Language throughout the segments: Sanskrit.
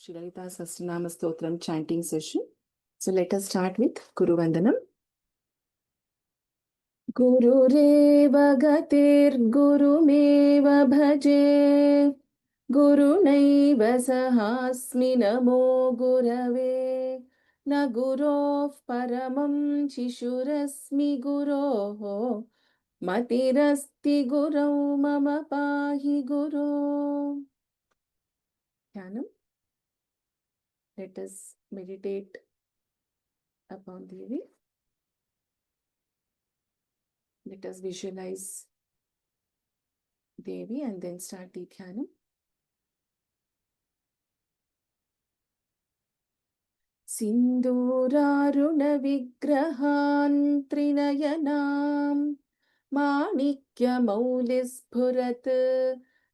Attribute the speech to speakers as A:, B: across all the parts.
A: Shri Lalita Sahasranama Stotram chanting session. So let us start with Guru Vandanam. Gurureva gatirgurumeva bhaje Gurunaiva sahasmi namo gurave Na gurof paramam shishurasmi guroho Matirasti gurau mama pahi guru. Dhyanam. Let us meditate upon Devi. Let us visualize Devi and then start the Dhyanam. Sinduraruna vigrahan trinayanam Manikya maulis bhurat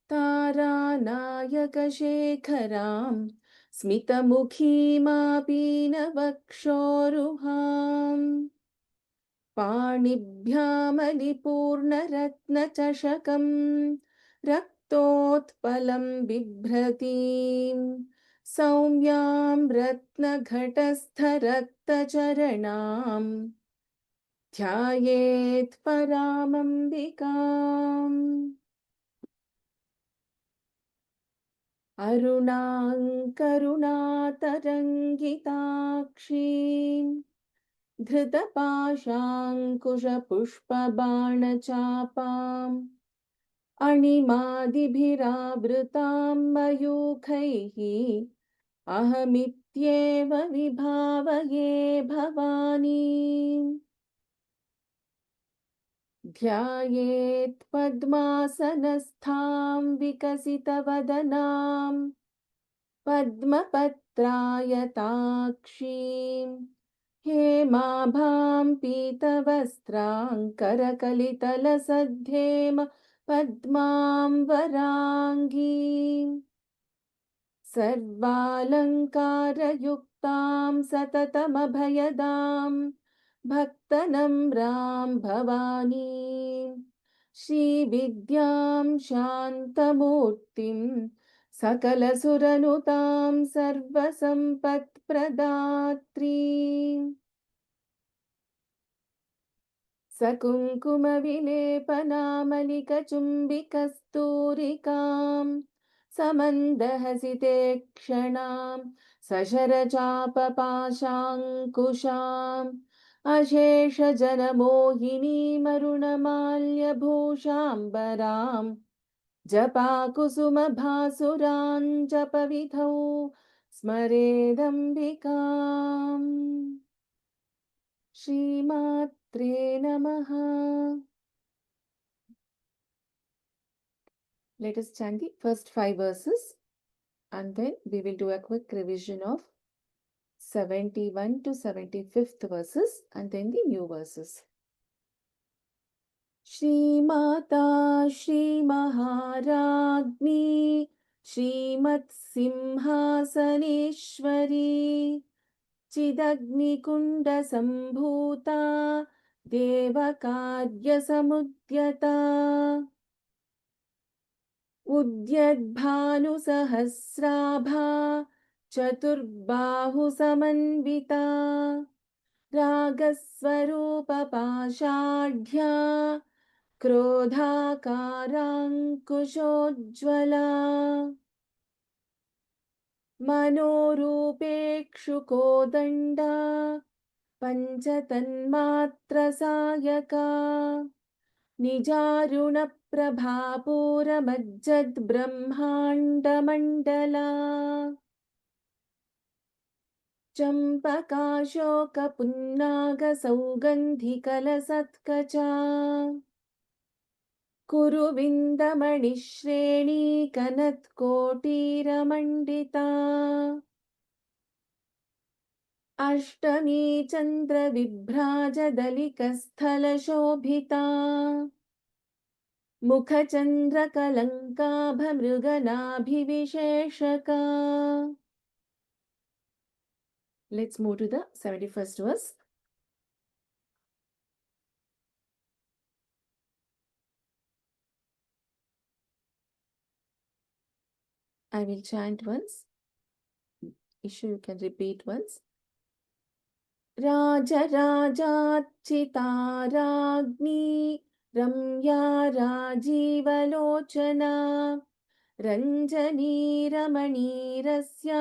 A: Taranayaka shekharam Smita mapina vakshoruham पाणिभ्यामलिपूर्णरत्नचषकं रक्तोत्पलं बिभ्रतीं सौम्यां रत्नघटस्थरक्तचरणां ध्यायेत् परामम्बिकाम् अरुणां करुणातरङ्गिताक्षीम् धृतपाशाङ्कुशपुष्पबाणचापाम् अणिमादिभिरावृतां मयूखैः अहमित्येव विभावये भवानी ध्यायेत् पद्मासनस्थां विकसितवदनां पद्मपत्रायताक्षीम् हेमाभां पीतवस्त्रां करकलितलसद्धेम पद्मां वराङ्गीं सर्वालङ्कारयुक्तां सततमभयदां भक्तनम्रां भवानीं श्रीविद्यां शान्तमूर्तिं सकलसुरनुतां सर्वसम्पत्प्रदात्रीम् सकुङ्कुमविलेपनामलिकचुम्बिकस्तूरिकां समन्दहसिते क्षणां सशरचापपाशाङ्कुशाम् अशेषजनमोहिनीमरुणमाल्यभूषाम्बरां जपाकुसुमभासुरां जपविधौ स्मरेदम्बिकाम् श्रीमात्रे नमः. Let us chant the first 5 verses and then we will do a quick revision of 71 to 75th verses and then the new verses. Shri Mata Shri Maharagni Shrimat Simhasaneshwari चिदग्निकुण्डसम्भूता देवकार्यसमुद्यता उद्यद्भानुसहस्राभा चतुर्बाहुसमन्विता रागस्वरूपपाषाढ्या क्रोधाकाराङ्कुशोज्ज्वला मनोरूपेक्षुकोदण्डा पञ्चतन्मात्रसायका निजारुणप्रभापूरमज्जद्ब्रह्माण्डमण्डला चम्पकाशोकपुन्नागसौगन्धिकलसत्कचा कुरुविन्दमणिश्रेणीकनत्कोटीरमण्डिता Ashtami चन्द्रविभ्राजदलिकस्थलशोभिता मुखचन्द्रकलङ्काभमृगनाभिविशेषका. Let's move to the 71st verse. I will chant once. Ishu, you can repeat once. राजराजार्चिताराज्ञी रम्या राजीवलोचना रञ्जनी रमणीरस्या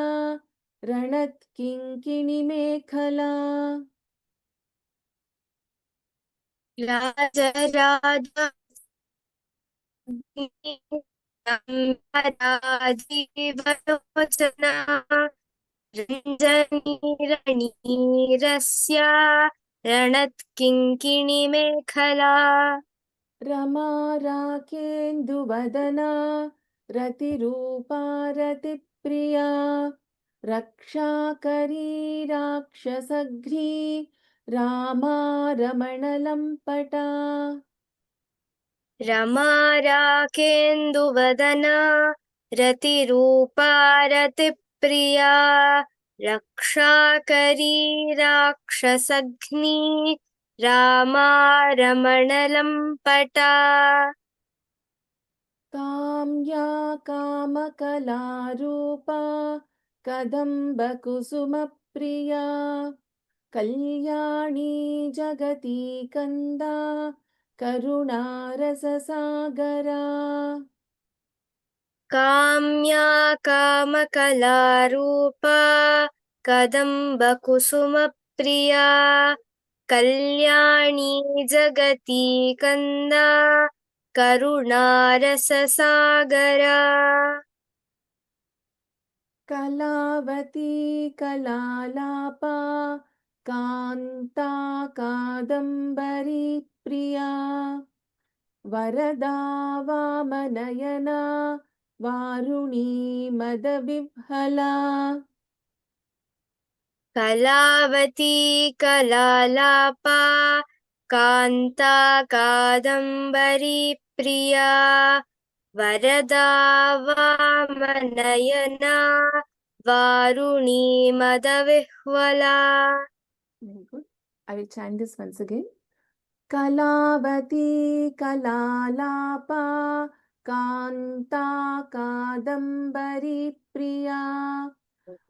A: रणत्किङ्किणिमेखला
B: राजराजानि राजीवलोचना रञ्जनीरणीरस्या रणत्किङ्किणिमेखला
A: रमा राकेन्दुवदना रतिरूपा रतिप्रिया रक्षाकरी राक्षसघ्नी रामा रमणलम्पटा
B: रमा राकेन्दुवदना रतिरूपा रतिप्रिया रक्षाकरी राक्षसघ्नी रामा रमणलम्पटा
A: काम्या कामकलारूपा कदम्बकुसुमप्रिया कल्याणी जगती कन्दा करुणारससागरा
B: काम्या कामकलारूपा कदम्बकुसुमप्रिया कल्याणी जगती कन्दा करुणारससागरा
A: कलावती कलालापा कान्ता कादम्बरी प्रिया वरदा वामनयना वारुणी मदविह्वला
B: कलावती कलालापा कान्ता कादम्बरी प्रिया वरदा वामनयना वारुणी मदविह्वला.
A: Very good. I will chant this once again. कलावती कलालापा कान्ता कादम्बरी प्रिया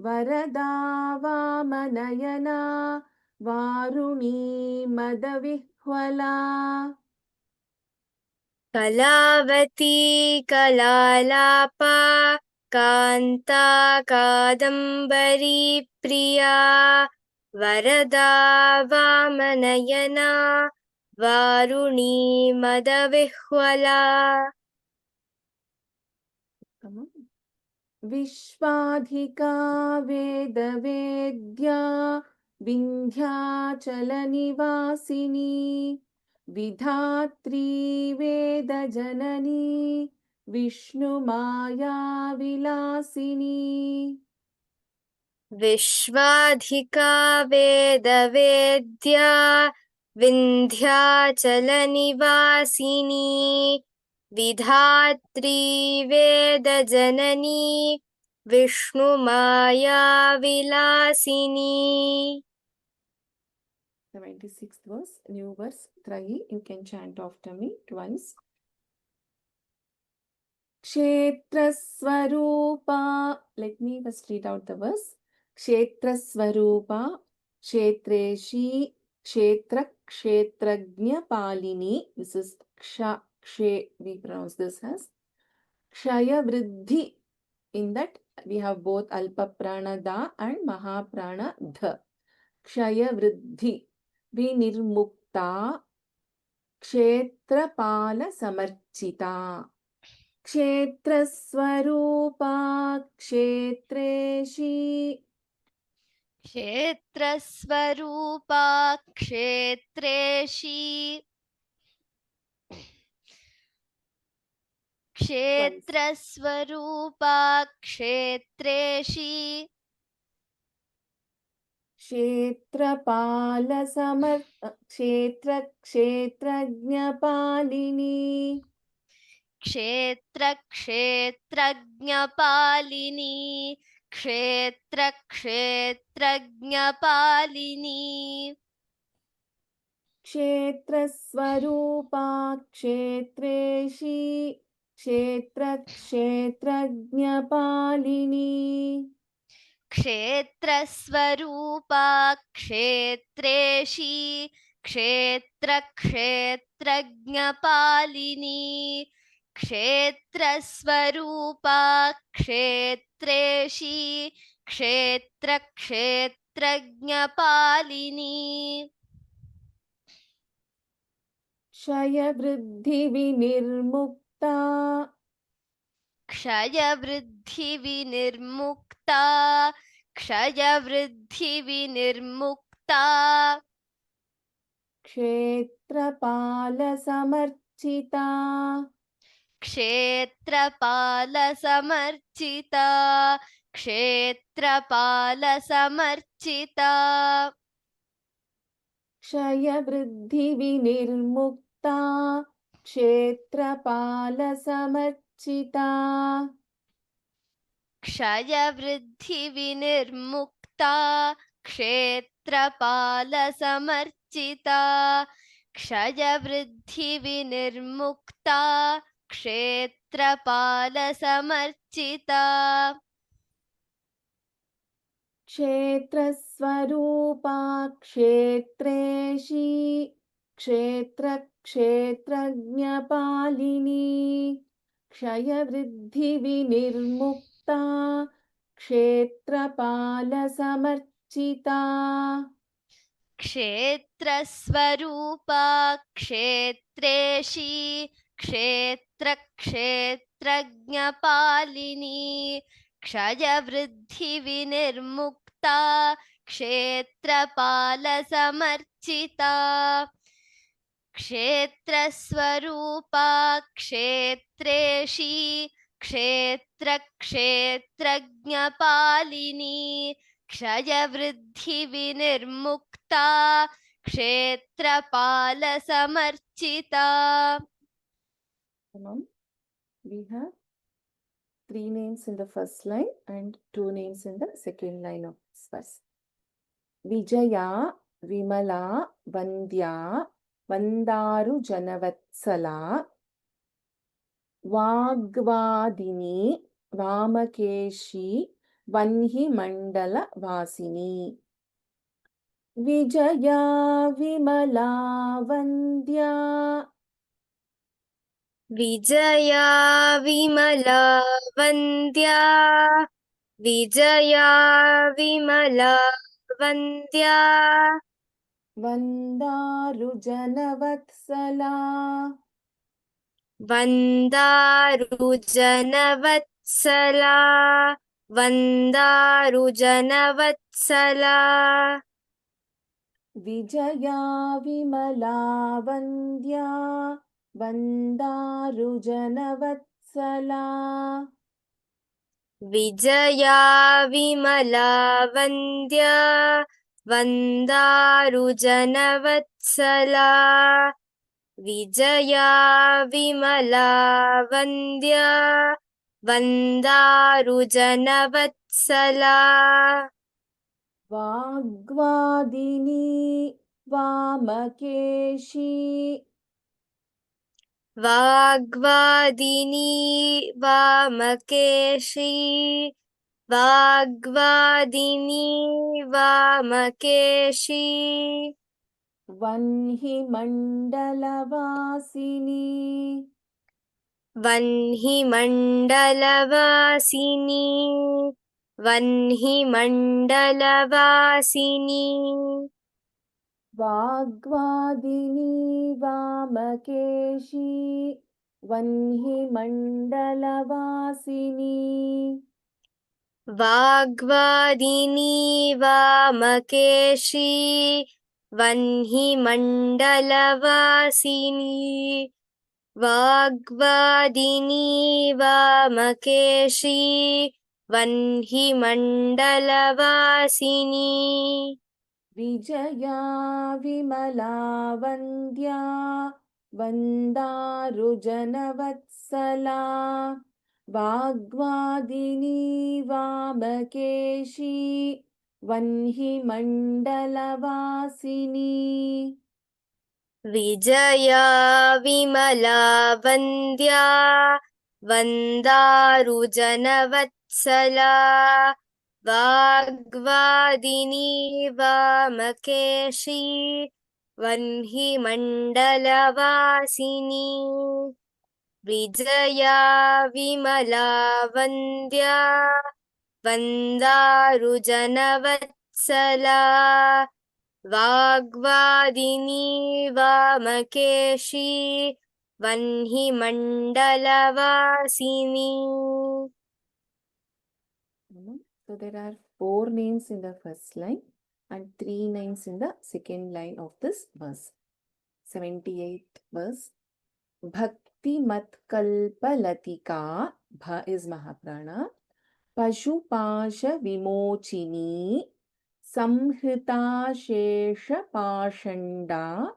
A: वरदा वामनयना वारुणी मदविह्वला
B: कलावती कलालापा कान्ता कादम्बरी प्रिया वरदा वामनयना वारुणी मदविह्वला.
A: Come on. विश्वाधिका वेदवेद्या विन्ध्याचलनिवासिनी Vidhatri वेदजननी Vishnumaya Vilasini
B: विश्वाधिका वेदवेद्या विन्ध्याचलनिवासिनी Vidhatri वेदजननी Vishnumaya Vilasini.
A: 76th verse, new verse 3. You can chant after me twice. Kshetraswarupa. Let me first read out the verse. Kshetraswarupa, Kshetreshi, Kshetra, Kshetrajna Palini. This is Ksha, Kshe. We pronounce this as Kshaya Vriddhi. In that we have both Alpa Prana Da and Maha Prana Dha. Kshaya Vriddhi. Vinirmukta Kshetrapala Samarchita Kshetraswarupa Kshetreshi
C: क्षेत्रस्वरूपा क्षेत्रेशी क्षेत्रस्वरूपा क्षेत्रेशी
A: क्षेत्रज्ञपालिनी
C: क्षेत्रज्ञपालिनी क्षेत्रज्ञपालिनी
A: क्षेत्रस्वरूपा क्षेत्रेशी क्षेत्रज्ञपालिनी
C: क्षेत्रस्वरूपा क्षेत्रेशी क्षेत्रक्षेत्रज्ञपालिनी क्षेत्रस्वरूपा क्षेत्रेशी क्षेत्रक्षेत्रज्ञपालिनी
A: क्षयवृद्धिविनिर्मुक्ता
C: क्षयवृद्धिविनिर्मुक्ता क्षयवृद्धिविनिर्मुक्ता
A: क्षेत्रपालसमर्चिता
C: क्षेत्रपालसमर्चिता क्षेत्रपालसमर्चिता
A: क्षयवृद्धिविनिर्मुक्ता क्षेत्रपालसमर्चिता
C: क्षयवृद्धिविनिर्मुक्ता क्षेत्रपालसमर्चिता क्षयवृद्धिविनिर्मुक्ता क्षेत्रपालसमर्चिता
A: क्षेत्रस्वरूपा क्षेत्रेशी क्षेत्रक्षेत्रज्ञपालिनी क्षयवृद्धिविनिर्मुक्ता क्षेत्रपालसमर्चिता
C: क्षेत्रस्वरूपा क्षेत्रेशी क्षेत्रक्षेत्रज्ञपालिनी क्षयवृद्धिविनिर्मुक्ता क्षेत्रपालसमर्चिता क्षेत्रस्वरूपा क्षेत्रेशी क्षेत्रक्षेत्रज्ञपालिनी क्षयवृद्धिविनिर्मुक्ता क्षेत्रपालसमर्चिता
A: We have 3 names in the first line and 2 names in the second line of this verse. Vijaya, Vimala, Vandya, Vandaru Janavatsala, Vagvadini, Vamakeshi, Vanhi Mandala Vasini. Vijaya, Vimala, Vandya,
B: Vijaya Vimala वन्द्या Vijaya Vimala वन्द्या
A: Vandaru Janavatsala,
B: वन्दारुजनवत्सला वन्दारुजनवत्सला
A: Vijaya, Vimala, Vandya, Vandaru Janavatsala.
B: Vijaya Vimala वन्द्या वन्दारुजनवत्सला Vijaya Vimala वन्द्या वन्दारुजनवत्सला
A: Vagvadini, Vamakeshi,
B: वाग्वादिनी वामकेशी वाग्वादिनी वामकेशी
A: Vanhi Mandalavasini,
B: वह्निमण्डलवासिनी वह्निमण्डलवासिनी
A: Vagvadini, Vamakeshi, Vanhi Mandalavasini.
B: वाग्वादिनी वामकेशी वह्निमण्डलवासिनी वाग्वादिनी वामकेशी वह्निमण्डलवासिनी
A: Vijaya, Vimala, Vandya, Vandaru Janavatsala, Vagvadini, Vamakeshi, Vanhi Mandalavasini.
B: विजया विमला वन्द्या वन्दारुजनवत्सला वाग्वादिनी वामकेशी वह्नि मण्डलवासिनी विजया विमला वन्द्या वन्दारुजनवत्सला वाग्वादिनी वामकेशी वह्नि मण्डलवासिनी.
A: So there are 4 names in the first line and 3 names in the second line of this verse. 78th verse. Bhakti mat kalpalatika, bha is Mahaprana, Pashupasha vimochini, Samhrita shesha pashanda,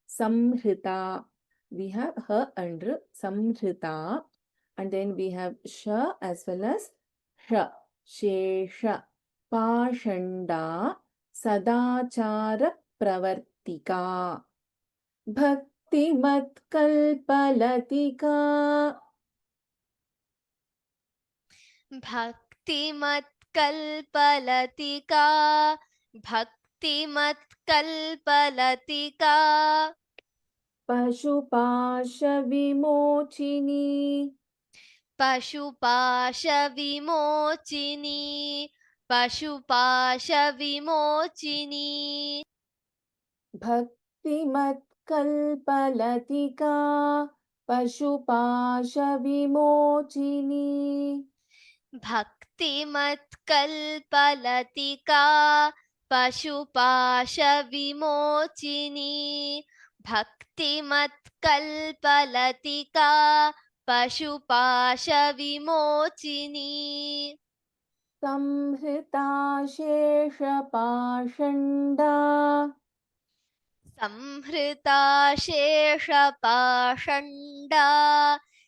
A: Samhrita. We have her under Samhrita, and then we have Sha as well as Sha. Shesha Pashanda Sadachara Pravartika Bhakti Mat Kalpalatika.
C: Bhaktimat kalpalatika. Bhaktimat kalpalatika.
A: Pashupasha Vimochini.
C: Pashupasha vimochini. Pashupasha vimochini.
A: Bhakti Mat Kalpalatika Pashupasha Vimochini.
C: Bhaktimat kalpalatika. Pashupasha vimochini. Bhaktimat kalpalatika. Pashupasha vimochini.
A: Samhrita Shesha Pashanda.
C: Samhrita shesha pashanda.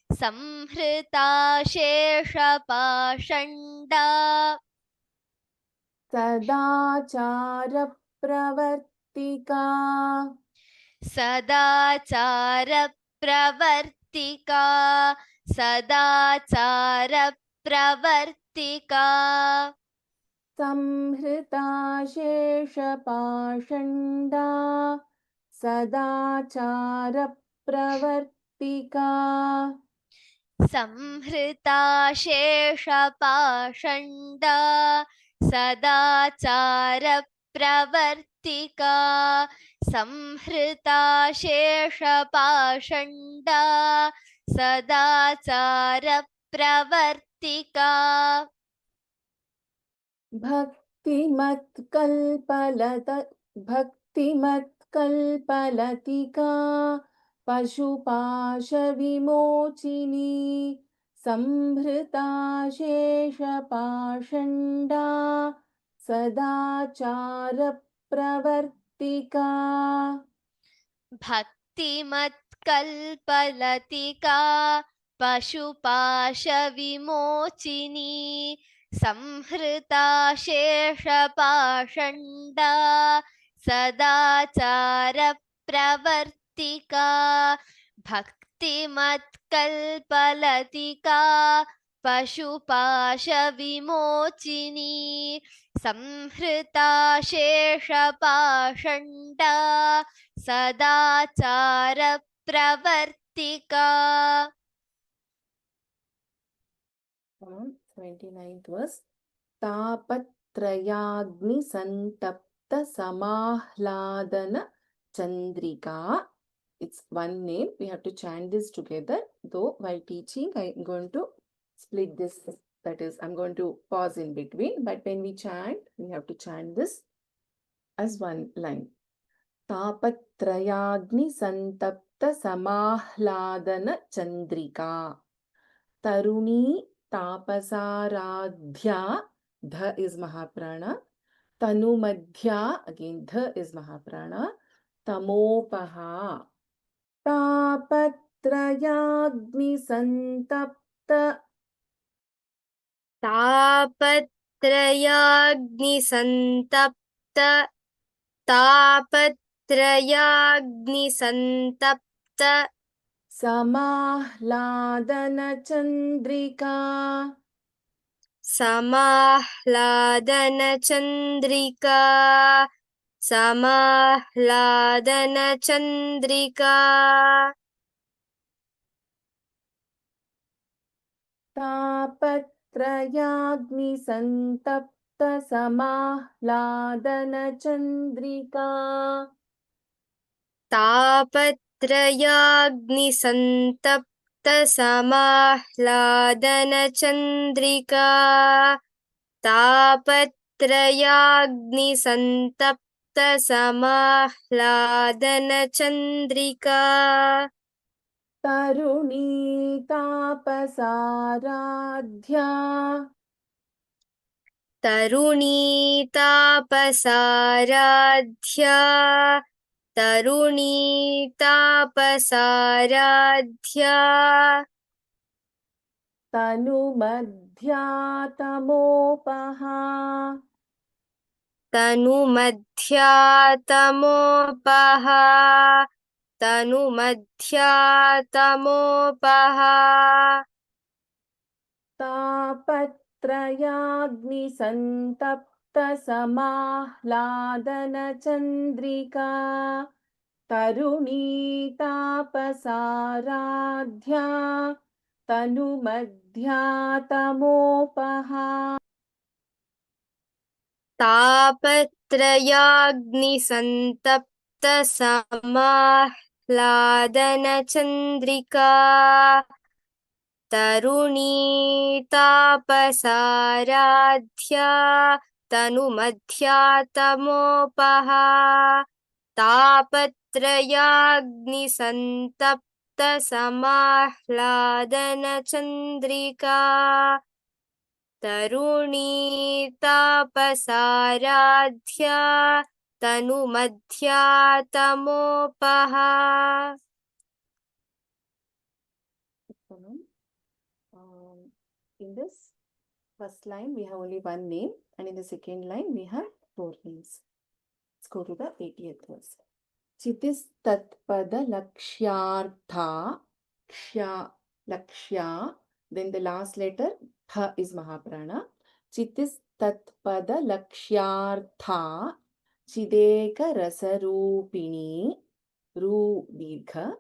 C: Samhrita shesha pashanda.
A: Sadachara Pravartika.
C: Sadachara pravartika. Sadachara pravartika.
A: Samhrita Shesha Pashanda Sadachara Pravartika.
C: Samhrita shesha pashanda. Sadachara pravartika. Samhrita shesha pashanda. Sadachara pravartika.
A: Bhaktimat Kalpalatika Pashupasha Vimochini Samhrita Shesha Pashanda Sadachara Pravartika.
C: Bhaktimat kalpalatika. Pashupasha vimochini. Samhrita shesha pashanda. Sadachara pravartika. Bhaktimat kalpalatika. Pashupasha vimochini. Samhrita shesha pashanda. Sadachara pravartika.
A: 29th verse. Tapatrayagni Santapta Samahladana Chandrika. It's one name. We have to chant this together. Though while teaching, I'm going to split this. That is, I'm going to pause in between. But when we chant, we have to chant this as one line. Tapatrayagni Santapta Samahladana Chandrika. Taruni Tapasaradhya, Dha is Mahaprana. Tanu Madhya, again Dha is Mahaprana. Tamopaha. Tapatrayagni Santapta.
B: तापत्रयाग्निसन्तप्त तापत्रयाग्निसन्तप्त
A: Samahladana Chandrika.
B: समाह्लादनचन्द्रिका समाह्लादनचन्द्रिका
A: तापत्रयाग्निसन्तप्तसमाह्लादनचन्द्रिका
B: तापत्रयाग्निसन्तप्तसमाह्लादनचन्द्रिका तापत्रयाग्निसन्तप्तसमाह्लादनचन्द्रिका
A: तरुणी तापसाराध्या
B: तरुणी तापसाराध्या तरुणी तापसाराध्या
A: तनुमध्यातमोपहा
B: तनुमध्यातमोपहा तनुमध्यातमोपहा
A: तापत्रयाग्निसन्तप्तसमाह्लादनचन्द्रिका तरुणी तापसाराध्या तनुमध्यातमोपहा
B: तापत्रयाग्निसन्तप्तसमाह्लादनचन्द्रिका तरुणी तापसाराध्या तनुमध्यातमोपहा तापत्रयाग्निसन्तप्तसमाह्लादनचन्द्रिका तरुणी तापसाराध्या तनुमध्यातमोपहा
A: In this first line, we have only one name, and in the second line, we have four names. Let's go to the 80th verse. Chitistatpada lakshyartha, ksha, lakshya, then the last letter, tha is Mahaprana. Chitistatpada lakshyartha, chideka rasarupini, ru dirgha,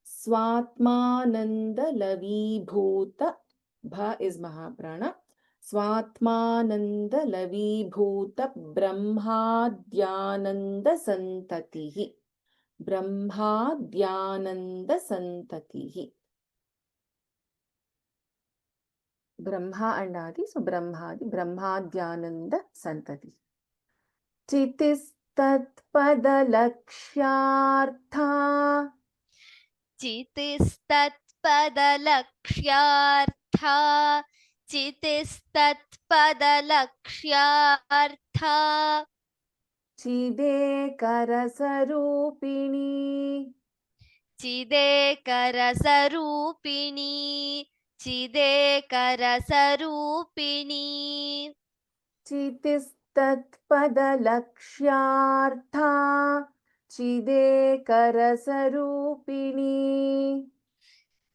A: swatmananda lavibhuta, bha is Mahaprana. Swatmananda lavibhuta brahmadhyananda santatihi. Brahmadhyananda santatihi. Brahma and Adi, so Brahmadi, Brahmadhyananda santati. Chitistatpada lakshyartha.
C: चितिस्तत्पदलक्ष्यार्था चितिस्तत्पदलक्ष्यार्था
A: चिदेकरसरूपिणी
C: चिदेकरसरूपिणी चिदेकरसरूपिणी
A: चितिस्तत्पदलक्ष्यार्था चिदेकरसरूपिणी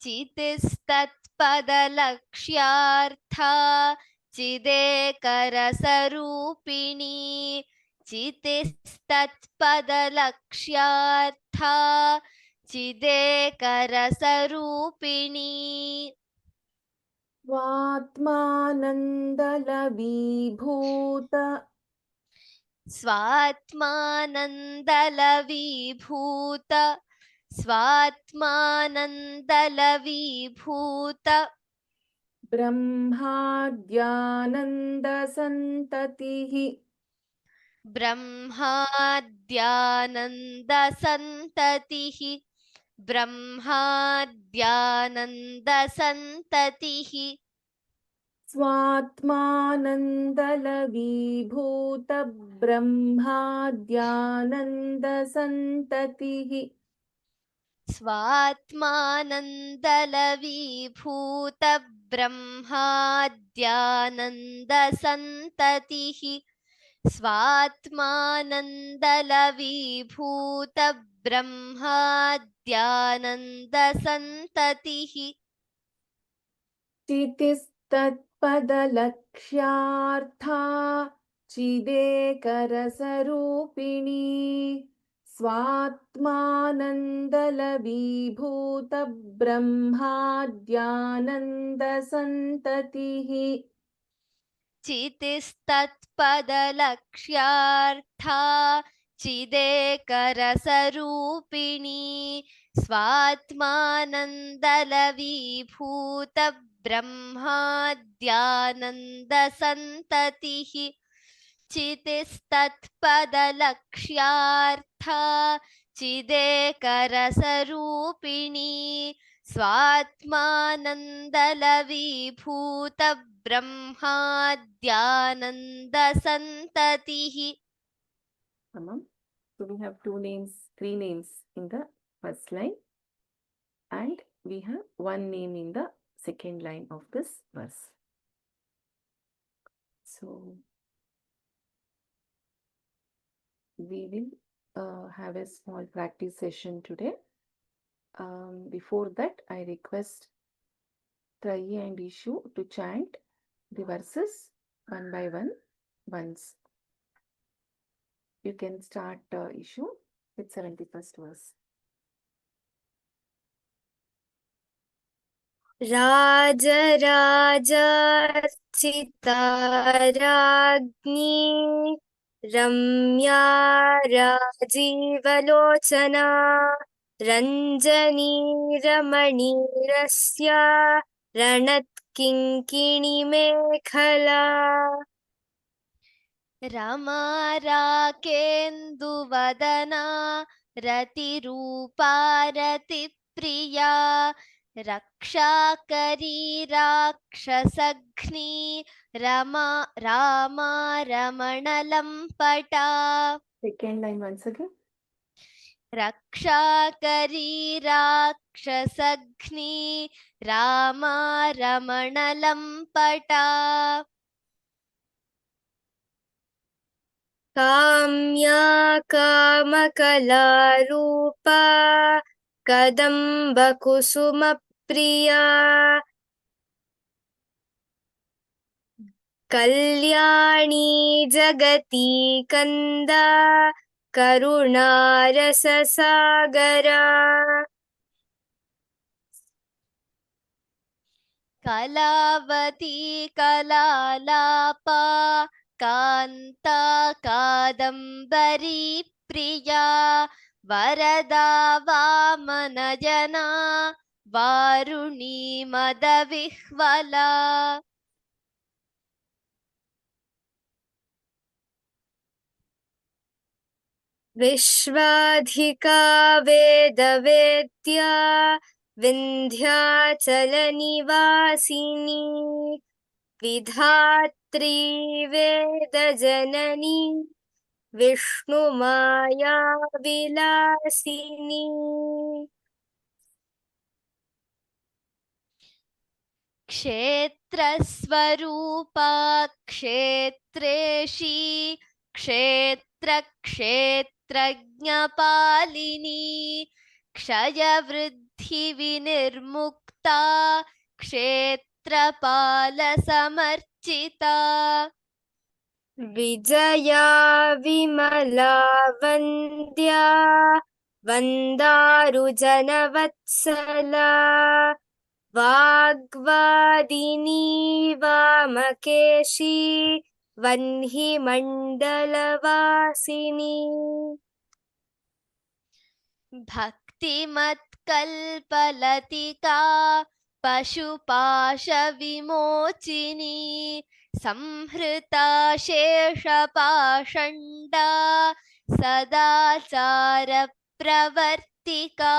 C: चितिस्तत्पदलक्ष्यार्था चिदेकरसरूपिणी चितिस्तत्पदलक्ष्यार्था चिदेकरसरूपिणी
A: स्वात्मानन्दलवीभूत
C: स्वात्मानन्दलवीभूत स्वात्मानन्दलवीभूत
A: ब्रह्माद्यानन्दसन्ततिः
C: ब्रह्माद्यानन्दसन्ततिः ब्रह्माद्यानन्दसन्ततिः
A: स्वात्मानन्दलवीभूत ब्रह्माद्यानन्दसन्ततिः
C: स्वात्मानन्दलवीभूत ब्रह्माद्यानन्दसन्ततिः स्वात्मानन्दलवीभूत ब्रह्माद्यानन्दसन्ततिः
A: चितिस्तत्पदलक्ष्यार्था चितिस्तत्पदलक्ष्यार्था चिदेकरसरूपिणी स्वात्मानन्दलवीभूतब्रह्माद्यानन्दसन्ततिः
C: चितिस्तत्पदलक्ष्यार्था चिदेकरसरूपिणी स्वात्मानन्दलवीभूतब्रह्माद्यानन्दसन्ततिः चितिस्तत्पदलक्ष्यार्था चिदेकरसरूपिणी स्वात्मानन्दलवीभूतब्रह्माद्यानन्दसन्ततिः.
A: Tamam. So we have three names in the first line, and we have one name in the second line of this verse. So we will have a small practice session today. Before that, I request Trayi and Ishu to chant the verses one by one once. You can start, Ishu, with 71st verse.
B: राजराजर्चिताराज्ञी रम्या राजीवलोचना रञ्जनी रमणीरस्या रणत्किङ्किणिमेखला
C: रमा राकेन्दुवदना रतिरूपा रतिप्रिया रक्षाकरी राक्षसघ्नी रमा रामा रमणलम्पटा.
A: Second line once again.
C: रक्षाकरी राक्षसघ्नी रामा रमणलम्पटा.
B: काम्या कामकलारूपा कदम्बकुसुमप्रिया कल्याणी जगती कन्दा करुणारससागरा
C: कलावती कलालापा कान्ता कादम्बरी प्रिया वरदा वामनजना वारुणी मदविह्वला.
B: विश्वाधिका वेदवेद्या विन्ध्याचलनिवासिनी विधात्री वेदजननी विष्णुमाया विलासिनी
C: क्षेत्रस्वरूपा क्षेत्रेशी क्षेत्रक्षेत्रज्ञपालिनी क्षयवृद्धिविनिर्मुक्ता क्षेत्रपालसमर्चिता
B: विजया विमला वन्द्या वन्दारुजनवत्सला वाग्वादिनी वामकेशी वह्निमण्डलवासिनी
C: भक्तिमत्कल्पलतिका पशुपाशविमोचिनी संहृता शेषपाषण्डा सदाचारप्रवर्तिका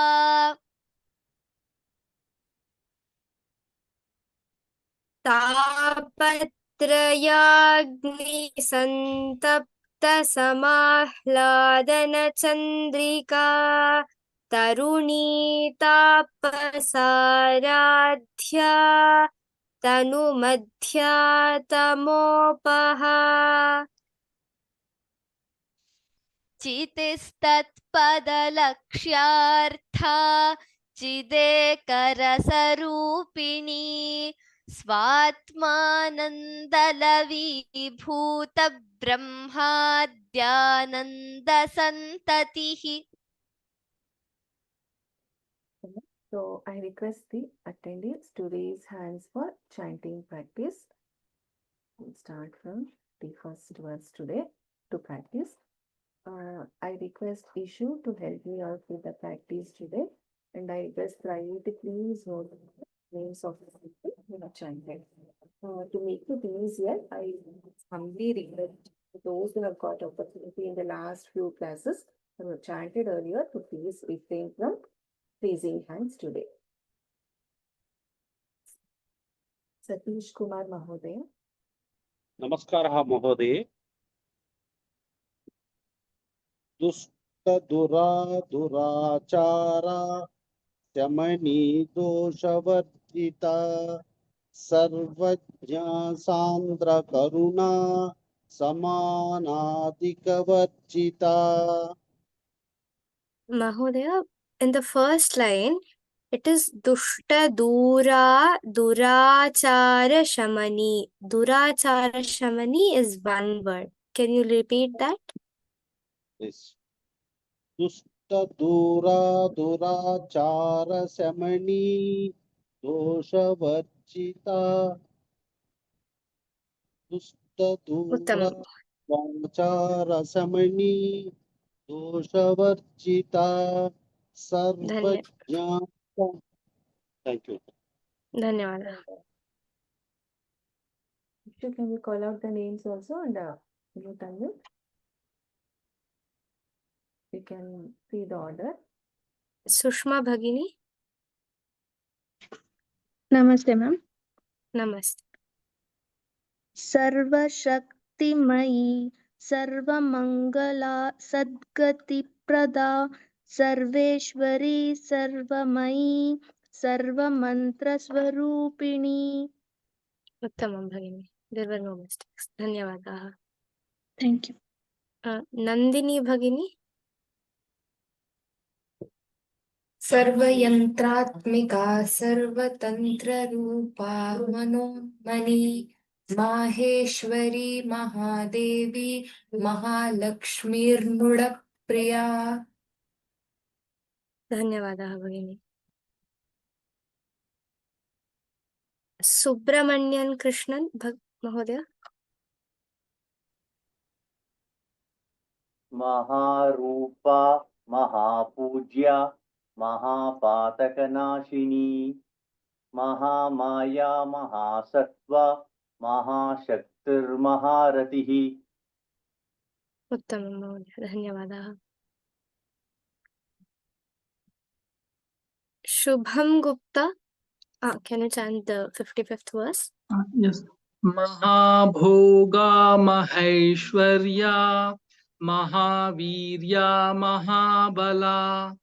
B: तापत्रयाग्निसन्तप्तसमाह्लादनचन्द्रिका तरुणी तापसाराध्या तनुमध्या तमोपहा
C: चितिस्तत्पदलक्ष्यार्था चिदेकरसरूपिणी स्वात्मानन्दलवीभूतब्रह्माद्यानन्दसन्ततिः.
A: So I request the attendees to raise hands for chanting practice. We'll start from the first verse today to practice. I request Ishu to help me out with the practice today, and I request Ravi to please note the names of the people who have chanted. To make it easier, I humbly request those who have got opportunity in the last few classes who have chanted earlier to please refrain from raising hands today. Satish Kumar Mahodaya.
D: नमस्कारः महोदये। दुष्टदुराचारा शमनी दोषवर्जिता सर्वज्ञा सान्द्रकरुणा समानाधिकवर्जिता।
B: Mahodaya, in the first line, it is Dushta Dura Durachara Shamani. Durachara Shamani is one word. Can you repeat that?
D: Yes. दुष्टदुराचार शमनी दोषवर्जिता
B: Uttamam.
D: दुष्टदुराचारशमनी दोषवर्जिता Sarvagya. Thank you.
B: Dhanyawada.
A: Ishu, can you call out the names also and mute unmute? You can see the order.
B: Sushma Bhagini.
E: नमस्ते मैम।
B: Namaste.
E: सर्वशक्तिमयी सर्वमंगला सद्गतिप्रदा सर्वेश्वरी सर्वमयी सर्वमंत्रस्वरूपिणी।
B: Uttamam Bhagini. There were no mistakes. Dhanyawada.
E: Thank you.
B: Nandini Bhagini.
F: सर्वयन्त्रात्मिका सर्वतन्त्ररूपा मनोन्मनी माहेश्वरी महादेवी महालक्ष्मीर्मृडप्रिया।
B: Dhanyawada Bhagini. Subramanian Krishnan Mahodaya.
G: महारूपा महापूज्या महापातकनाशिनी महामाया महासत्त्वा महाशक्तिर्महारतिः।
B: Uttamam Mahodaya. Dhanyawada. Shubham Gupta. Can you chant the 55th verse?
H: Yes. महाभोगा महेश्वर्या महावीर्या महाबला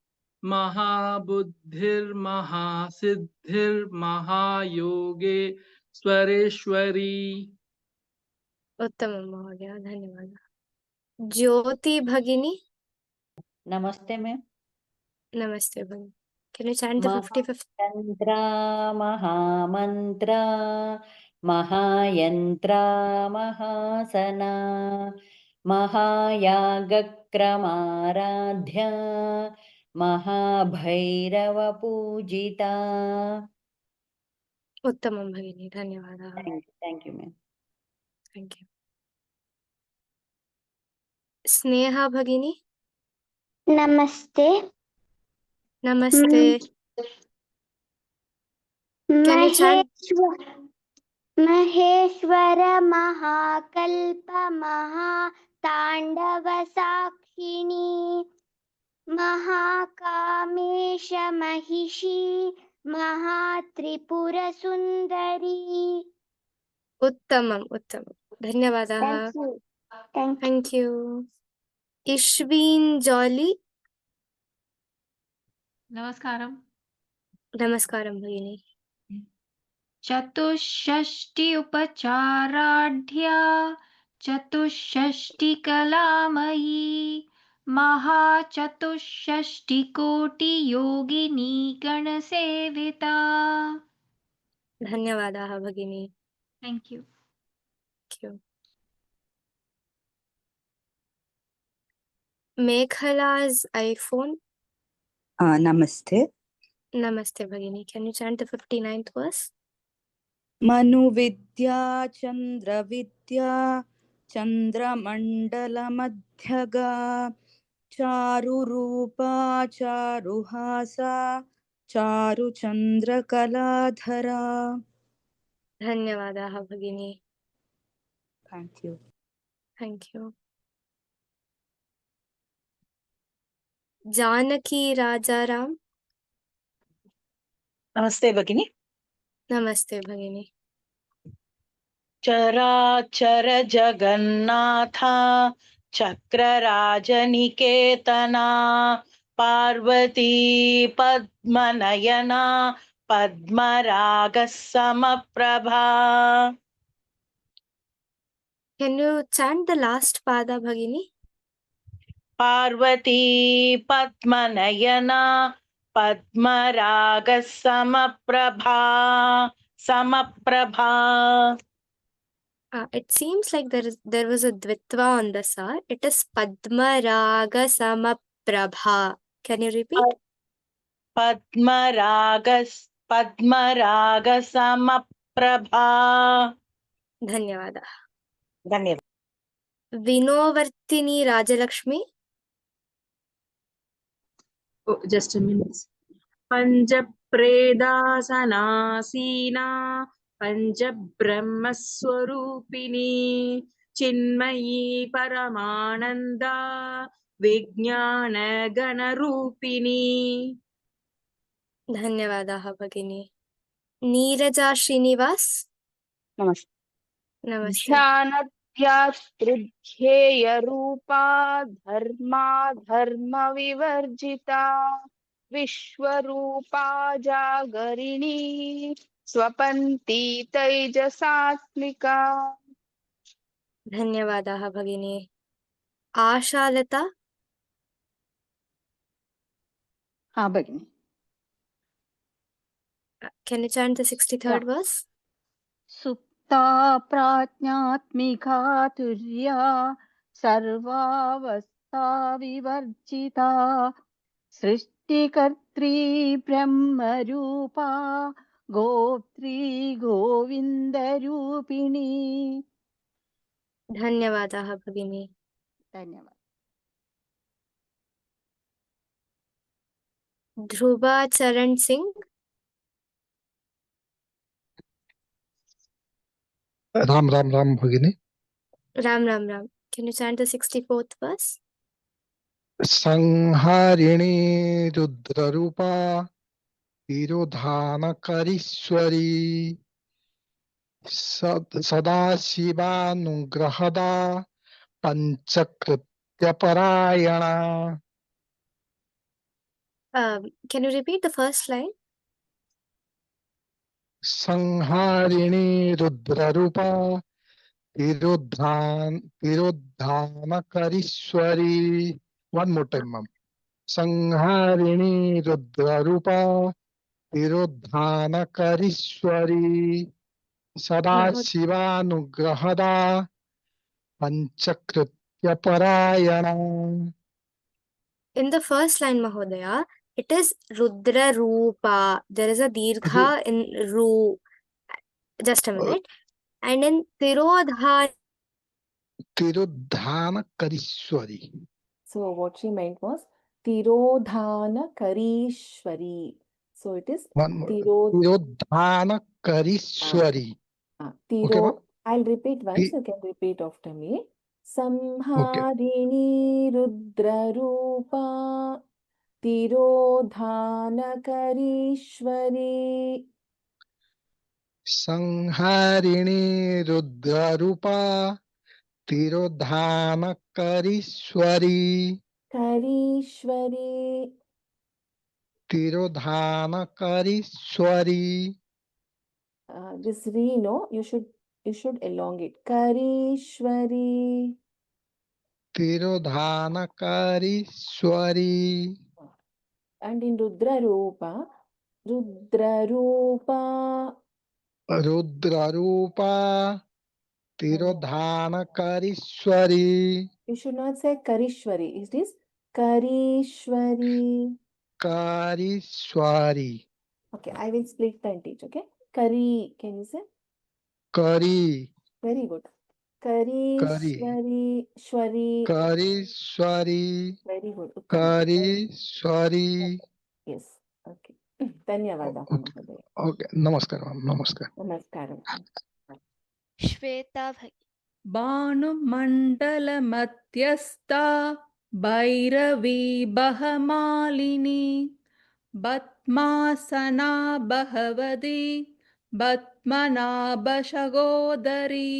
H: महाबुद्धिर्महासिद्धिर्महायोगे स्वरेश्वरी।
B: Uttamam Mahodaya. Dhanyawada. Jyoti Bhagini.
I: नमस्ते ma'am.
B: Namaste Bhagini. Can you chant the 55th?
I: महायंत्रा महामंत्रा महायंत्रा महासना महायागक्रमाराध्या महाभैरवपूजिता।
B: Uttamam Bhagini. Dhanyawada.
I: Thank you ma'am.
B: Thank you. Sneha Bhagini.
J: नमस्ते।
B: Namaste. Can you chant?
J: महेश्वर महाकल्प महातांडव साक्षिणी महाकामेश महिषी महात्रिपुर सुंदरी।
B: Uttamam. Dhanyawada. Thank you. Ishveen Jolly.
K: नमस्कारम।
B: Namaskaram Bhagini.
K: चतुष्षष्टि उपचाराढ्या चतुष्षष्टि कलामयी महाचतुष्षष्टि कोटि योगिनी गणसेविता।
B: धन्यवादाः भगिनी.
K: Thank you.
B: Thank you. Meghala's iPhone.
L: Namaste.
B: Namaste bhagini. Can you chant the 59th verse?
L: Manu Vidya Chandra Vidya Chandramandala Madhyaga Charu Rupa Charu Hasa Charu Chandra Kaladhara.
B: धन्यवादाः भगिनी.
L: Thank you.
B: Thank you. Janaki Rajaram.
M: नमस्ते भगिनी.
B: Namaste bhagini.
M: चराचर जगन्नाथ चक्रराजनिकेतना पार्वती पद्मनयना पद्मरागः समप्रभा.
B: Can you chant the last pada bhagini?
M: Parvati पद्मनयना पद्मरागः समप्रभा समप्रभा.
B: It seems like there was a dvitva on the sa. It is Padmaraga Samaprabha. Can you repeat?
M: पद्मराग समप्रभा.
B: धन्यवादाः.
M: धन्यवाद.
B: Vinovartini Rajalakshmi.
N: Oh, just a minute. Panchapredasanasina Panchabrahmaswarupini Chinmayi Paramananda Vijnana Ganarupini.
B: धन्यवादाः भगिनी. नीरजा श्रीनिवास.
L: Namaste.
B: नमस्ते.
O: ध्यानध्यास्तृध्येय रूपा धर्मा धर्म विवर्जिता विश्वरूपा जागरिणी स्वपन्ती तैजसात्मिका.
B: धन्यवादाः भगिनी. आशालता.
I: हाँ भगिनी.
B: Can you chant the 63rd verse?
O: सुप्ता प्राज्ञात्मिका तुर्या सर्वावस्था विवर्जिता सृष्टिकर्त्री ब्रह्मरूपा Gotri गोविन्दरूपिणी.
B: धन्यवादाः भगिनी.
I: धन्यवाद.
B: ध्रुवा चरण सिंह.
P: राम राम राम भगिनी.
B: Ram Ram Ram. Can you chant the 64th verse?
P: संहारिणी रुद्ररूपा तिरोधानकरीश्वरी सदाशिवानुग्रहदा पंचकृत्यपरायणा.
B: Can you repeat the first line?
P: संहारिणी रुद्ररूपा तिरोधानकरीश्वरी. One more time, ma'am. संहारिणी रुद्ररूपा तिरोधानकरीश्वरी सदाशिवानुग्रहदा पंचकृत्यपरायणा.
B: In the first line, Mahodaya, it is Rudra Rupa. There is a dirgha in Ru. Just a minute. And in
P: Tirodhanakarishwari.
A: So what she meant was Tirodhanakarishwari. So it is
P: One more.
A: Okay,
P: Tirodhanakarishwari.
A: ma'am? I'll repeat once. You can repeat after me. Samharini Rudra Rupa Tirodhanakarishwari.
P: संहारिणी रुद्ररूपा तिरोधानकरीश्वरी.
A: Karishwari.
P: तिरोधानकरीश्वरी.
A: This re, no, you should elongate. Karishwari.
P: तिरोधानकरीश्वरी.
A: And in Rudra Rupa,
P: Rudrarupa Tirodhanakarishwari
A: You should not say Karishwari. It is Karishwari.
P: Karishwari
A: Okay, I will split and teach. Okay, Kari. Can you say?
P: Kari
A: Very good. Karishwari. Shwari.
P: Karishwari
A: Very good. Uttam.
P: Karishwari.
A: Yes. Okay. ಧನ್ಯವಾದ.
P: Okay, namaskar ma'am, namaskar.
A: ನಮಸ್ಕಾರ.
C: Shweta ಭಗಿ.
Q: भानुमण्डलमध्यस्था Bhairavi बहमालिनी padmasana बहवती पद्मनाभशगोदरी.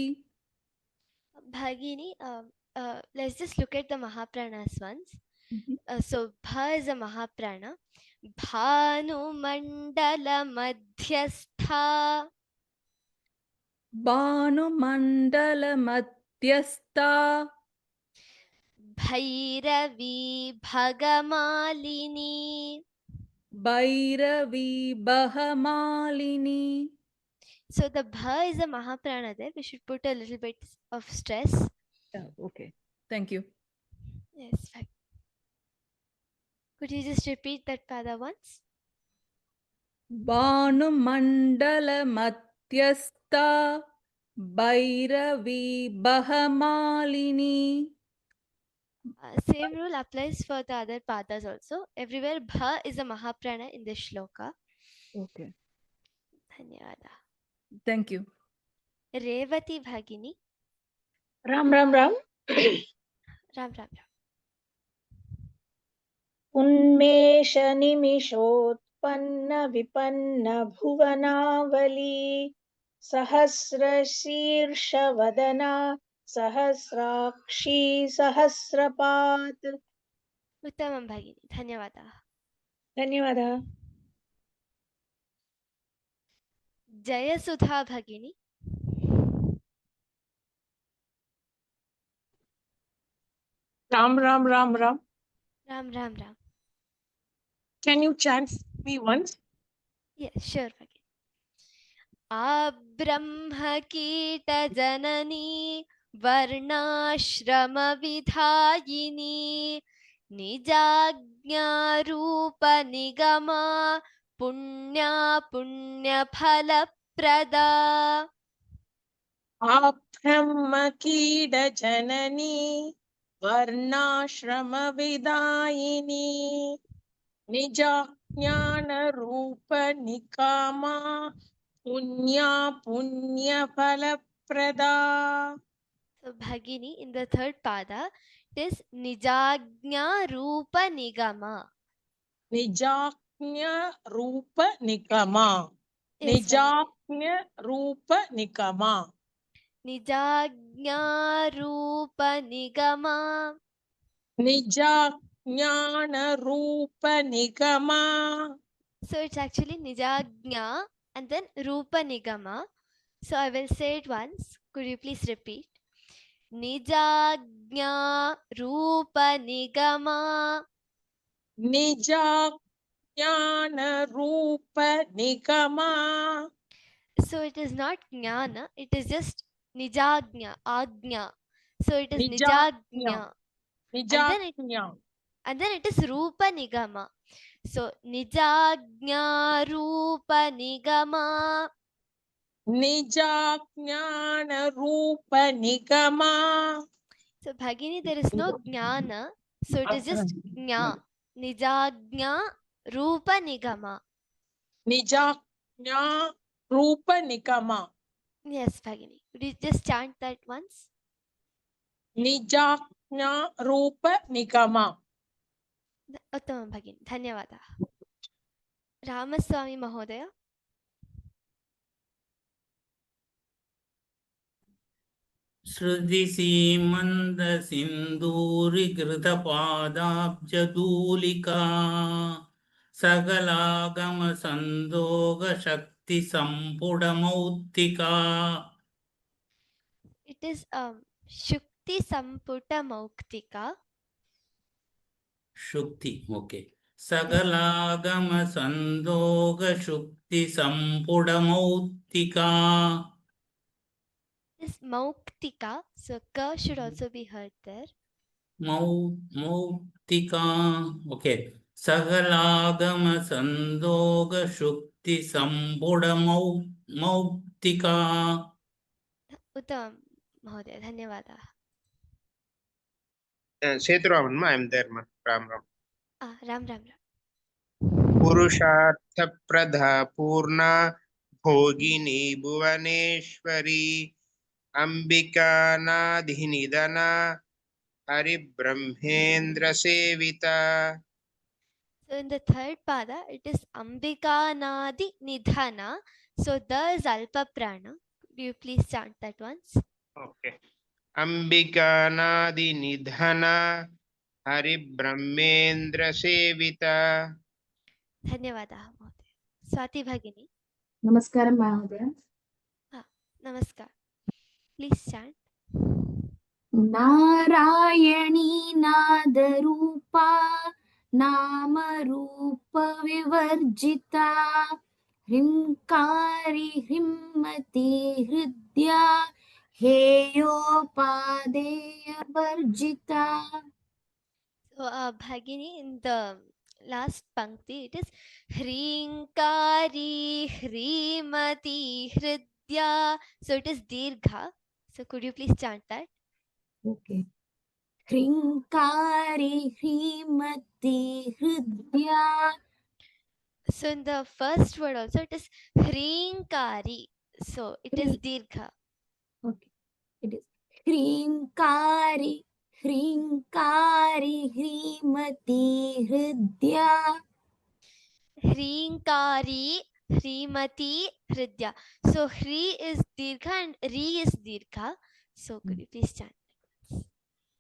C: Bhagini, let's just look at the Mahapranas once. So Bha is a Mahaprana. Bhanu Mandala Madhyastha.
Q: भानुमण्डलमध्यस्था
C: Bhairavi Bhagamalini.
Q: Bhairavi बहमालिनी.
C: So the Bha is a Mahaprana there. We should put a little bit of stress.
Q: Okay, thank you.
C: Yes. Could you just repeat that pada once?
Q: भानुमण्डलमध्यस्था Bhairavi बहमालिनी.
C: Same rule applies for the other padas also. Everywhere Bha is a Mahaprana in this shloka.
Q: Okay,
C: Dhanyavada.
Q: thank you.
C: Revati Bhagini.
N: Ram Ram Ram.
C: Ram Ram Ram.
O: उन्मेष निमिषोत्पन्न विपन्न भुवनावली सहस्रशीर्षवदना सहस्राक्षी सहस्रपात्.
C: Uttamam Bhagini. Dhanyavada.
O: धन्यवादः.
C: Jayasudha Bhagini.
N: Ram Ram Ram Ram.
C: Ram Ram Ram.
N: Can you chant me once?
C: Yes, sure Bhagini. Abrahma Kita Janani Varnashrama Vidhayini Nijagnya Rupa Nigama Punya Punya Phala Prada.
M: आब्रह्मकीड जननी वर्णाश्रम विदायिनी निजाज्ञान रूप निकामा पुण्या पुण्य फल प्रदा.
C: So Bhagini, in the third pada, it is Nijagnya Rupa Nigama.
M: निजाज्ञ रूप निकमा.
C: Yes,
M: निजाज्ञ रूप निकमा.
C: Nijagnya Rupa Nigama.
M: निजाज्ञान रूप Nigma.
C: So it's actually Nijagnya and then Rupa Nigama. So I will say it once. Could you please repeat? Nijagnya Rupa Nigama.
M: निजाज्ञान रूप Nigma.
C: So it is not Jnana, it is just Nijagnya, Agnya. So it is Nijagnya.
M: निजाज्ञा.
C: And then it is Rupa Nigama. So Nijagnya Rupa Nigama.
M: निजाज्ञान रूप Nigma.
C: So Bhagini, there is no Jnana. So it is just Jna. Nijagnya Rupa Nigama.
M: निजाज्ञा रूप Nigma.
C: Yes, Bhagini. Could you just chant that once?
M: निजाज्ञा रूप Nigma.
C: Uttamam Bhagini. Dhanyavada. Ramaswamy Mahodaya.
R: श्रुतिसीमन्दसिन्दूरिकृतपादाब्जधूलिका सकलागमसन्दोगशक्तिसम्पुटमौक्तिका.
C: It is Shukti Samputa Mauktika.
R: Shukti, okay. सकलागम संदोग शुक्ति संपुडमौक्तिका.
C: This Mauktika, so ka should also be heard there.
R: मौक्तिका. Okay. सकलागम संदोग शुक्ति संपुडमौक्तिका.
C: Uttam, Mahodaya, धन्यवादाः.
S: Sethuram, ma, I am there, ma. Ram Ram.
C: Ram.
S: Purushartha Pradha Purna Bhogini Bhuvaneshwari Ambika Nadhinidana Hari Brahmendra Sevita.
C: So in the third pada, it is Ambika Nadi Nidhana. So the is Alpa Prana. Do you please chant that once?
S: Okay. Ambika Nadhinidhana Hari Brahmendra Sevita.
C: धन्यवादाः महोदय. स्वाति भगिनी.
A: नमस्कारं महोदय.
C: नमस्कार. Please chant.
J: नारायणी नादरूपा नामरूप विवर्जिता ह्रींकारी ह्रीमती हृद्या हेयोपादेय वर्जिता.
C: So Bhagini, in the last pankti, it is Hrinkari Hrimati Hridya. So it is Dirgha. So could you please chant that?
J: Okay. Hrinkari Hrimati Hridya.
C: So in the first word also it is Hrinkari. So it is Dirgha.
J: Okay. It is Hrinkari Hrimati Hridya.
C: Hrinkari Hrimati Hridya. So Hri is Dirgha and Ri is Dirgha. So could you please chant?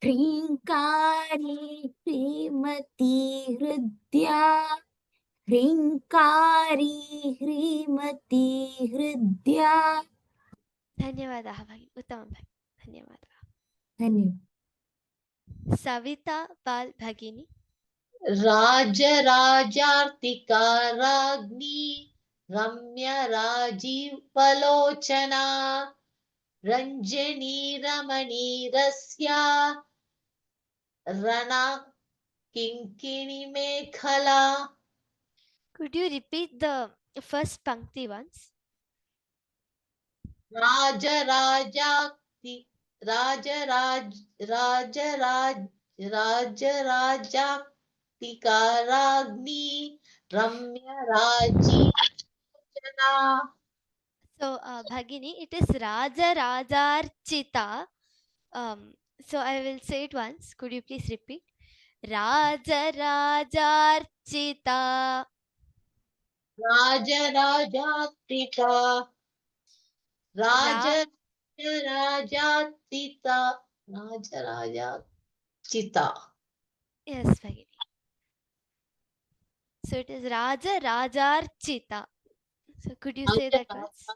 J: Hrinkari Hrimati Hridya. Hrinkari Hrimati Hridya.
C: धन्यवादाः भगिनी. उत्तमं भगिनी. धन्यवादाः.
J: धन्यवाद.
C: सविता पाल भगिनी.
T: राजराजार्तिका राज्ञी रम्य राजीवलोचना रञ्जनी रमणी रस्या रणा किङ्किणी मेखला.
C: Could you repeat the first pankti once?
T: राजराजार्तिकाराग्नि रम्य राजीवलोचना.
C: So Bhagini, it is Raja Rajarchita. So I will say it once. Could you please repeat? Raja Rajarchita.
T: राजराजार्तिका राजराजार्चिता.
C: Yes, Bhagini. So it is Raja Rajarchita. So could you say that once?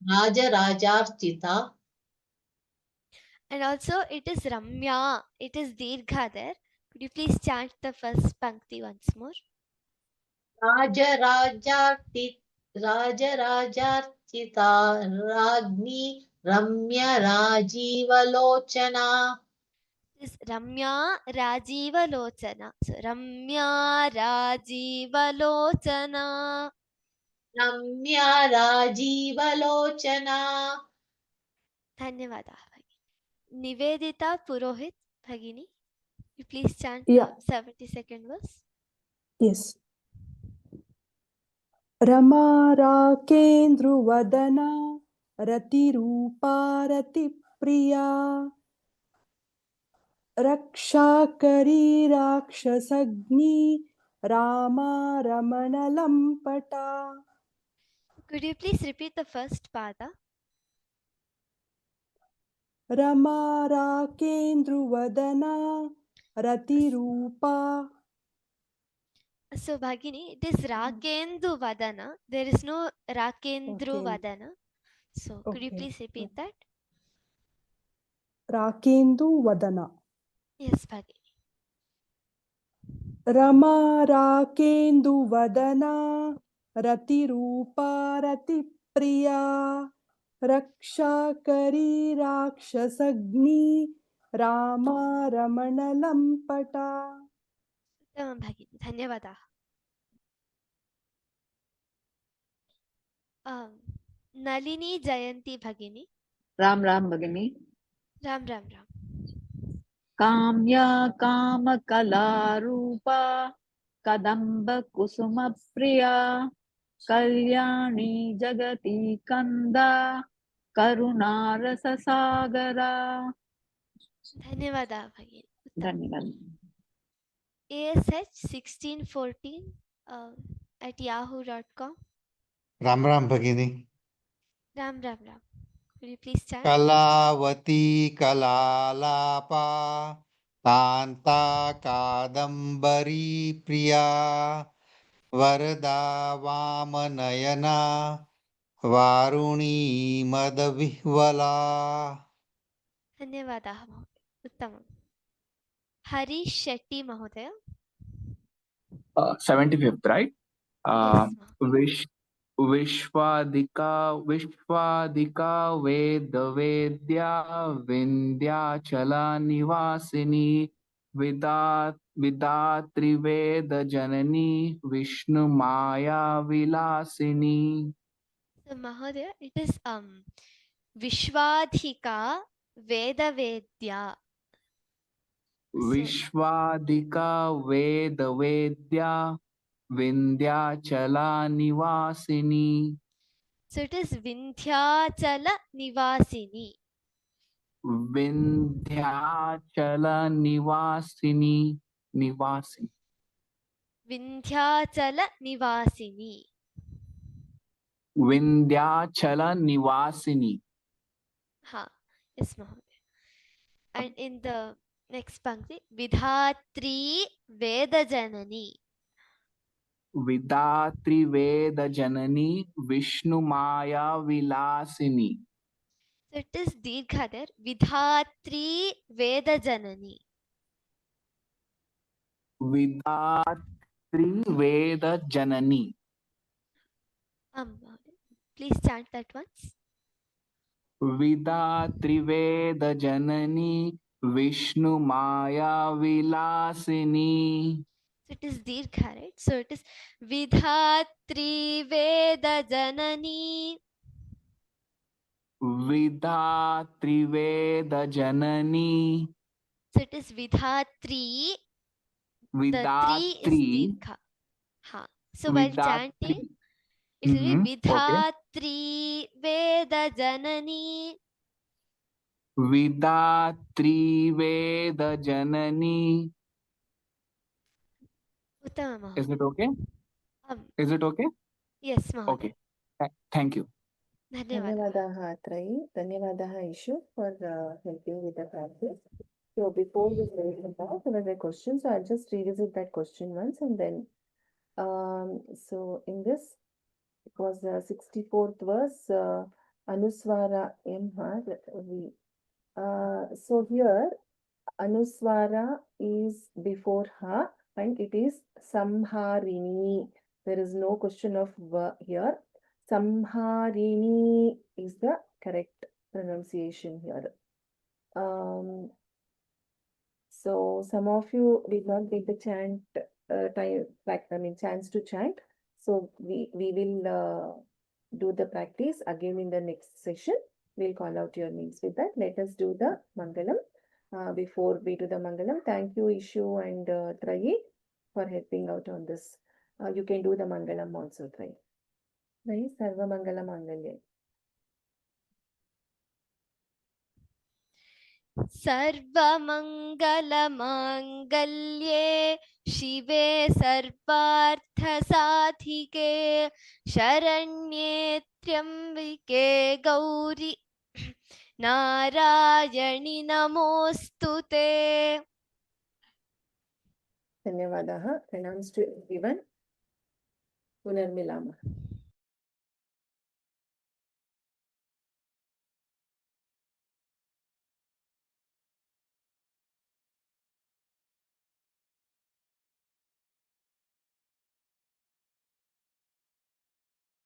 T: Rajarajarchita.
C: And also it is Ramya. It is Dirgha there. Could you please chant the first pankti once more?
T: Rajarachita Ragni Ramya Rajivalochana.
C: This Ramya Rajivalochana. So Ramya Rajivalochana.
T: Ramya Rajivalochana.
C: धन्यवादाः भगिनी. Nivedita Purohit Bhagini. You please chant
U: Yeah.
C: the 72nd verse.
U: Yes. Rama Rakendruvadana Ratirupa Ratipriya Rakshakari Rakshasagni Rama Ramana Lampata.
C: Could you please repeat the first pada?
U: Rama Rakendruvadana Ratirupa.
C: So Bhagini, it is Rakendu Vadana. There is no Rakendru
U: Okay.
C: Vadana. So could you
U: Okay.
C: please repeat that?
U: Rakendu Vadana.
C: Yes, Bhagini.
U: Rama राकेन्दुवदना रतिरूपा Ratipriya रक्षाकरी राक्षसग्नी रामा रमणलम्पटा।
C: उत्तमं भगिनी, धन्यवादाः। नलिनी जयंती भगिनी।
I: राम राम भगिनी।
C: राम राम राम।
I: काम्या कामकलारूपा कदम्बकुसुमप्रिया कल्याणी जगती कंदा करुणारससागरा।
C: धन्यवादाः भगिनी।
I: धन्यवाद।
C: ASH1614 at yahoo.com.
D: Ram Ram भगिनी।
C: Ram Ram Ram. Could you please chant?
D: कलावती कलालापा कांता कादम्बरी प्रिया वरदा वामनयना वारुणी मदविह्वला।
C: धन्यवादाः महोदय, उत्तमं। हरीश शेट्टी महोदय।
H: 75th, right?
C: Yes,
H: विश्वादिका वेदवेद्या विंध्याचला निवासिनी विदात्रिवेद जननी विष्णु माया Vilasini.
C: So Mahodaya, it is Vishwadhika Vedavedya.
H: विश्वादिका वेदवेद्या विंध्याचला Nivasini.
C: So it is Vindhyachala Nivasini.
H: विंध्याचला Nivasini Nivasini.
C: Vindhyachala Nivasini.
H: विंध्याचला Nivasini.
C: Ha, yes, Mahodaya. And in the next pankti, Vidhatri Vedajanani.
H: विदात्री वेद जननी विष्णु माया Vilasini.
C: So it is Dirgha there. Vidhatri Vedajanani.
H: विदात्री वेद जननी।
C: Please chant that once.
H: विदात्री वेद जननी विष्णु माया Vilasini.
C: So it is Dirgha, right? So it is Vidhatri Vedajanani.
H: Vidhatri वेद जननी।
C: So it is Vidhatri.
H: Vidhatri.
C: The 3 is Dirgha. Ha. So while chanting, it will be Vidhatri Vedajanani.
H: Vidhatri वेद जननी.
C: Uttamam.
H: Is it okay? Is it okay?
C: Yes, Mahodaya.
H: Okay. Thank you.
A: Dhanyavadaha Atrayi. Dhanyavadaha Ishu for helping with the practice. So before we go about, there was a question. So I'll just revisit that question once and then. So in this, it was the 64th verse, Anuswara Mha. So here, Anuswara is before Ha and it is Samharini. There is no question of here. Samharini is the correct pronunciation here. So some of you did not get the chant chance to chant. So we will do the practice again in the next session. We'll call out your names with that. Let us do the Mangalam. Before we do the Mangalam, thank you Ishu and Trayi for helping out on this. You can do the Mangalam also, Trayi. Trayi, Sarva Mangala Mangalya.
C: सर्वमङ्गलमाङ्गल्ये शिवे सर्वार्थसाधिके शरण्ये त्र्यम्बिके गौरी नारायणि नमोऽस्तुते.
A: Dhanyavadaha. Pranams to everyone. Punarmilama.